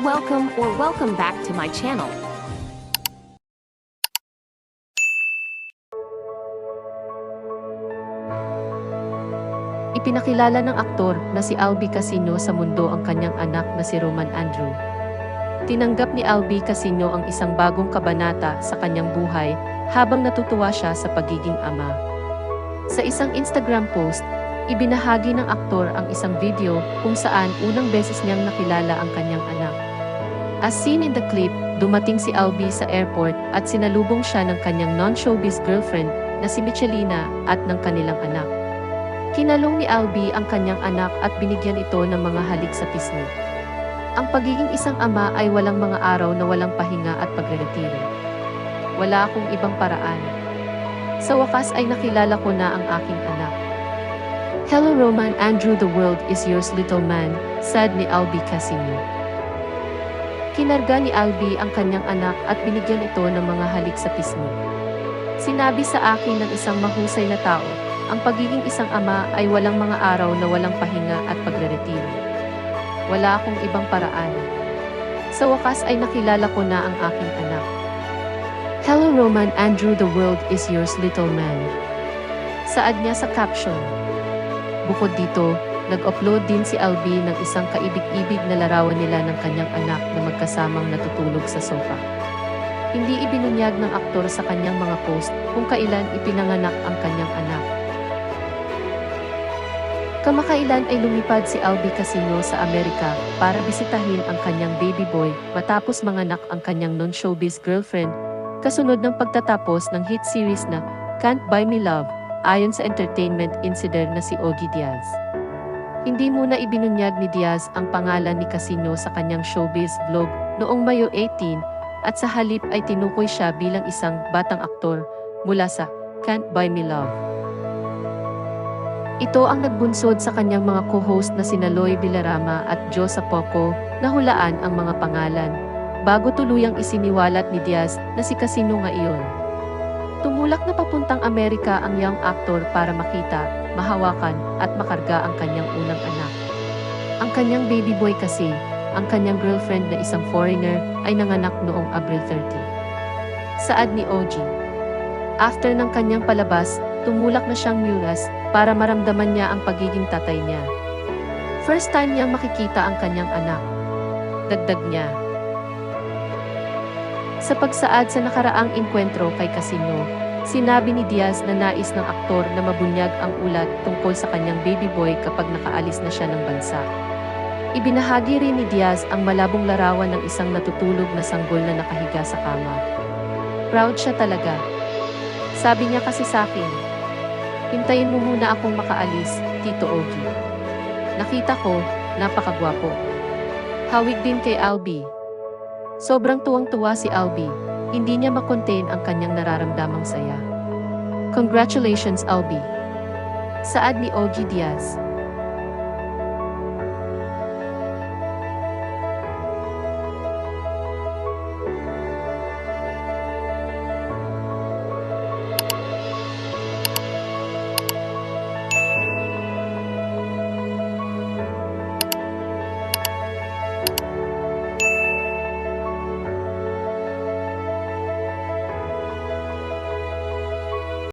Welcome back to my channel. Ipinakilala ng aktor na si Albie Casino sa mundo ang kanyang anak na si Roman Andrew. Tinanggap ni Albie Casino ang isang bagong kabanata sa kanyang buhay habang natutuwa siya sa pagiging ama. Sa isang Instagram post, ibinahagi ng aktor ang isang video kung saan unang beses niyang nakilala ang kanyang anak. As seen in the clip, dumating si Albie sa airport at sinalubong siya ng kanyang non-showbiz girlfriend na si Michelina at ng kanilang anak. Kinalong ni Albie ang kanyang anak at binigyan ito ng mga halik sa pisngi. Ang pagiging isang ama ay walang mga araw na walang pahinga at pagreretiro. Wala akong ibang paraan. Sa wakas ay nakilala ko na ang aking anak. "Hello Roman Andrew, the world is yours little man," said ni Albie Casino. Kinarga ni Albie ang kanyang anak at binigyan ito ng mga halik sa pisngi. Sinabi sa akin ng isang mahusay na tao, ang pagiging isang ama ay walang mga araw na walang pahinga at pagreretiro. Wala akong ibang paraan. Sa wakas ay nakilala ko na ang aking anak. "Hello Roman Andrew, the world is yours little man," saad niya sa caption. Bukod dito, nag-upload din si Albie ng isang kaibig-ibig na larawan nila ng kanyang anak na magkasamang natutulog sa sofa. Hindi ibinunyag ng aktor sa kanyang mga post kung kailan ipinanganak ang kanyang anak. Kamakailan ay lumipad si Albie Casino sa Amerika para bisitahin ang kanyang baby boy matapos manganak ang kanyang non-showbiz girlfriend, kasunod ng pagtatapos ng hit series na Can't Buy Me Love, ayon sa entertainment insider na si Ogie Diaz. Hindi muna ibinunyag ni Diaz ang pangalan ni Casino sa kanyang showbiz vlog noong Mayo 18 at sa halip ay tinukoy siya bilang isang batang aktor mula sa Can't Buy Me Love. Ito ang nagbunsod sa kanyang mga co-host na sina Loy Villarama at Joe Sapoco na hulaan ang mga pangalan, bago tuluyang isiniwalat ni Diaz na si Casino nga iyon. Tumulak na papuntang Amerika ang young actor para makita, mahawakan at makarga ang kanyang unang anak. Ang kanyang baby boy kasi, ang kanyang girlfriend na isang foreigner, ay nanganak noong Abril 30. Saad ni Ogie. After ng kanyang palabas, tumulak na siyang muras para maramdaman niya ang pagiging tatay niya. First time niyang makikita ang kanyang anak. Dagdag niya. Sa pagsaad sa nakaraang inkwentro kay Casino, sinabi ni Diaz na nais ng aktor na mabunyag ang ulat tungkol sa kanyang baby boy kapag nakaalis na siya ng bansa. Ibinahagi rin ni Diaz ang malabong larawan ng isang natutulog na sanggol na nakahiga sa kama. Proud siya talaga. Sabi niya kasi sa akin, "Hintayin mo muna akong makaalis, Tito Ogie." Nakita ko, napakagwapo. Hawig din kay Albie. Sobrang tuwang-tuwa si Albie, hindi niya makontain ang kanyang nararamdamang saya. "Congratulations Albie," saad ni Ogie Diaz.